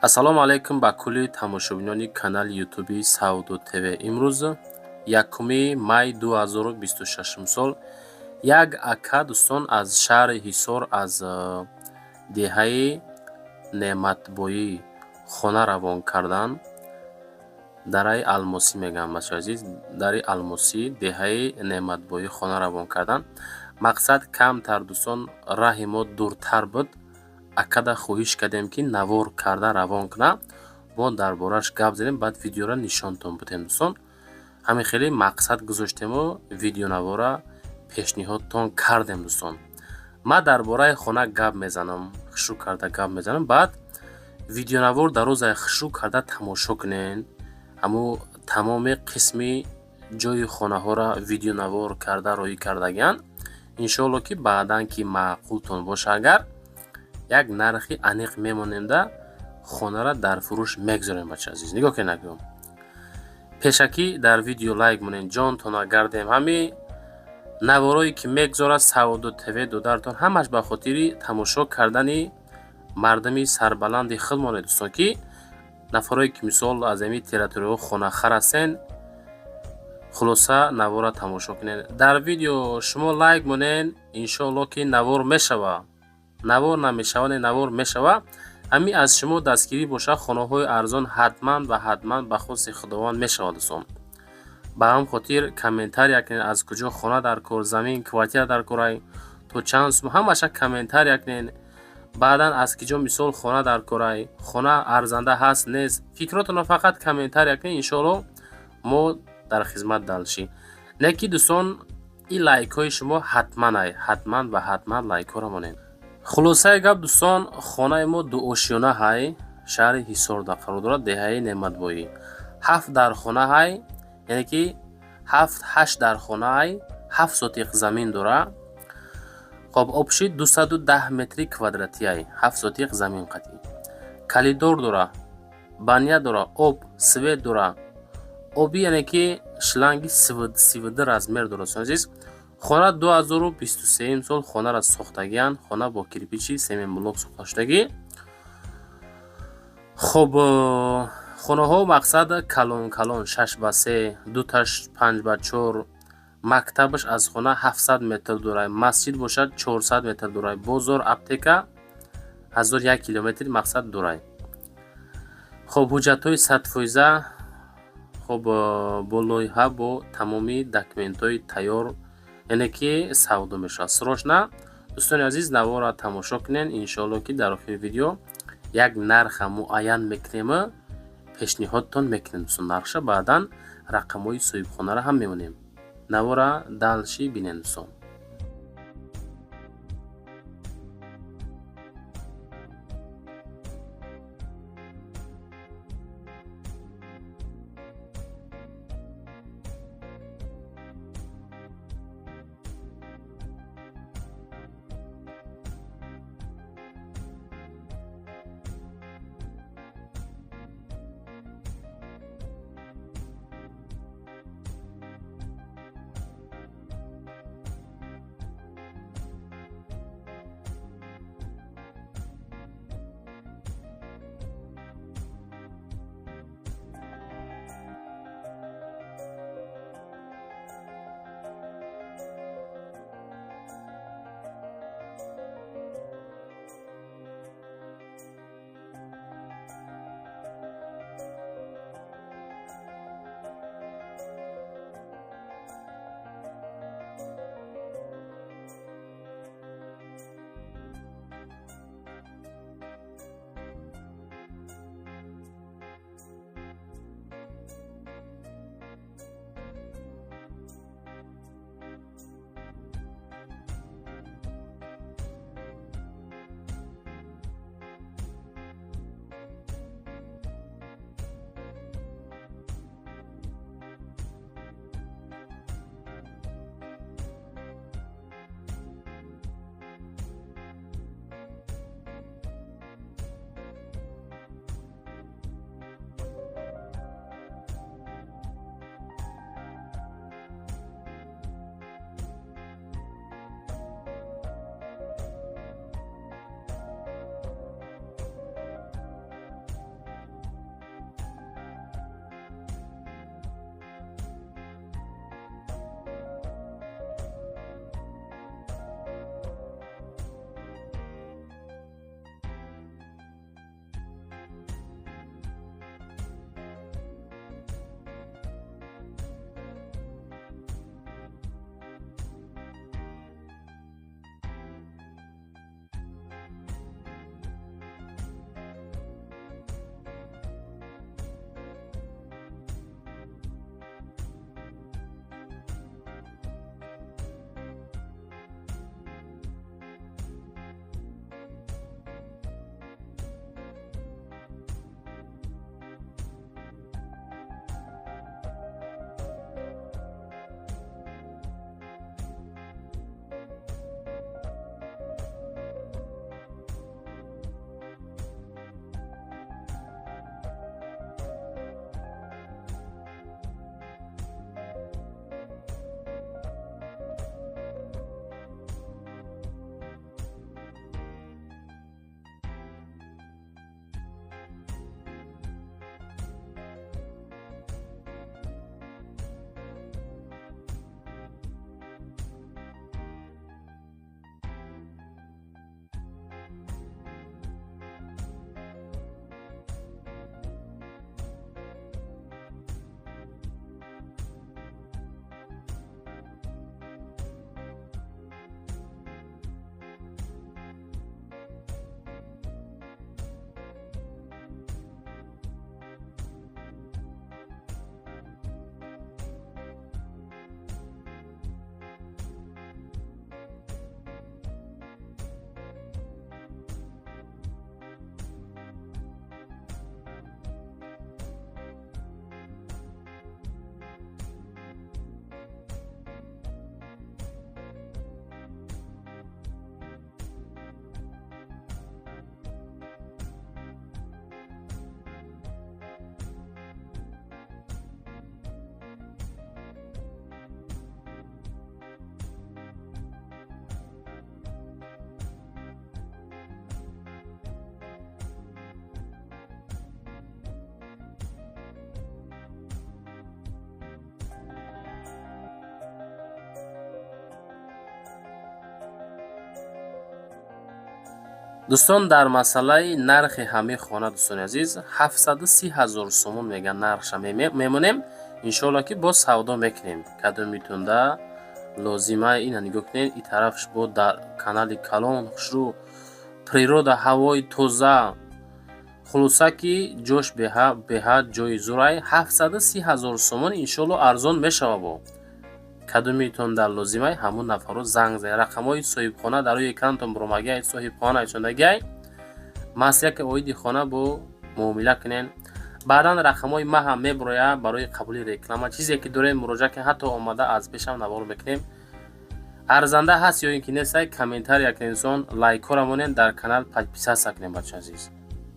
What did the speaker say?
ассалому алайкум ба кулли тамошобинони канали ютуби Сауду ТВ. Имрӯз 1 май 2026 сол як ака дӯстон аз шаҳри Ҳисор аз деҳаи Неъматбоӣ хона равон карданд. Дараи Алмосӣ мегӯям бачаҳои азиз, дари Алмосӣ деҳаи Неъматбоӣ хона равон карданд. Мақсад камтар дӯстон раҳи мо дуртар буд. Акада хоҳиш кардем ки навор карда равон кунад. Мо дар бораш гап задем, баъд видеоро нишонтон будем дӯстон. Ҳамин хеле мақсад гузоштему видеонавора пешниҳодтон кардем дӯстон. Ман дар бораи хона гап мезанам, хушрӯ карда гап мезанам, баъд видеонавор дар рӯзай хушрӯ карда тамошо кунен. Ҳамун тамоми қисми ҷойи хонаҳоро видеонавор карда роӣ кардагиян. Иншоалло ки баъдан ки маъқултон боша, агар як нархи аниқ мемонемда хонара дар фурӯш мегзорем бачаҳои азиз. Нигоҳ кен акум. Пешакӣ дар видео лайк монен, ҷонтона гардем. Ҳамин наворое ки мегзорад Сауду ТВ додаратон ҳамаш ба хотири тамошо кардани мардуми сарбаланди худмоне дӯстон, ки нафарое ки мисол аз ҳамин территорияҳо хонахар ҳастен, хулоса навора тамошо кунен. Дар видео шумо лайк монен, иншоалло ки навор мешава. Навор намешава, навор мешава. Ҳамин аз шумо дастгирӣ боша, хонаҳои арзон ҳатман ба хоси худованд мешавад дӯстон. Ба ҳам хотир комментария кунед, аз куҷо хона дар кор, замин, квартира дар корай, то чанд сум, ҳамаша комментария кунед. Баъдан аз киҷо мисол хона дар корай, хона арзанда ҳаст, нест. Фикротонро фақат комментария кунед, иншоалло мо дар хизмат далшӣ. Не ки дӯстон ин лайкҳои шумо ҳатман лайкҳоро монед. Хулосаи гап дӯстон, хонаи мо дуошёна ҳай, шаҳри Ҳисорда қарор дорад, деҳаи Неъматбоӣ. 7 дар хона ҳай, яъне ки 7-8 дар хона ҳай, 7 сотиқ замин дора. Хоб обши 210 метри квадратӣ ҳай, 7 сотиқ замин қатӣ. Калидор дора, баня дора, об, свет дора. Оби яъне ки шланги сивиди размер дора азиз. хона 2023 сол хонара сохтагиян, хона бо кирпичи семинблок сохта шудагӣ. хоб хонаҳо мақсад калон 6x3, дуташ 5x4, мактабаш аз хона 700 метр дурай, масҷид бошад 400 метр дурай, бозор, аптека 1001 километри мақсад дурай. хоб ҳуҷҷатҳои 100%, хоб бо лоиҳа, бо тамоми документҳои тайёр, яъне ки савдо мешавад. Срочна дӯстони азиз, навора тамошо кунен. Иншоалло ки дар охири видео як нарха муайян мекунем, пешниҳодтон мекунем дӯстон. Нархша баъдан рақамҳои соҳибхонаро ҳам мемонем. Навора далшӣ бинен дӯстон. дӯстон, дар масъалаи нархи ҳамаи хона, дӯстони азиз, 730 000 сомон меган нархша мемонем. иншоалло ки боз савдо мекунем. Кадомитонда лозима ина нигоҳ кунед. ин тарафш бо дар канали калон хушрӯ, природа, ҳавои тоза, хулоса ки ҷош беҳад ҷои зурай. 730 000 сомон иншоалло арзон мешава. бо кадомитонда лозимай ҳамун нафаро занг занед. рақамҳои соҳибхона дар рӯи экранатон буромагай, соҳибхона исондагай масъяки оиди хона бо муомила кунед. баъдан рақамҳои ма ҳам мебуроя барои қабули реклама. чизе ки дорем муроҷиа кунед, ҳатто омада аз пешам навор мекунем. арзанда ҳаст ё ин ки нестай? Комментария кунед, инсон лайкҳоро монед, дар канал подписатсия кунед. бачаҳои азиз.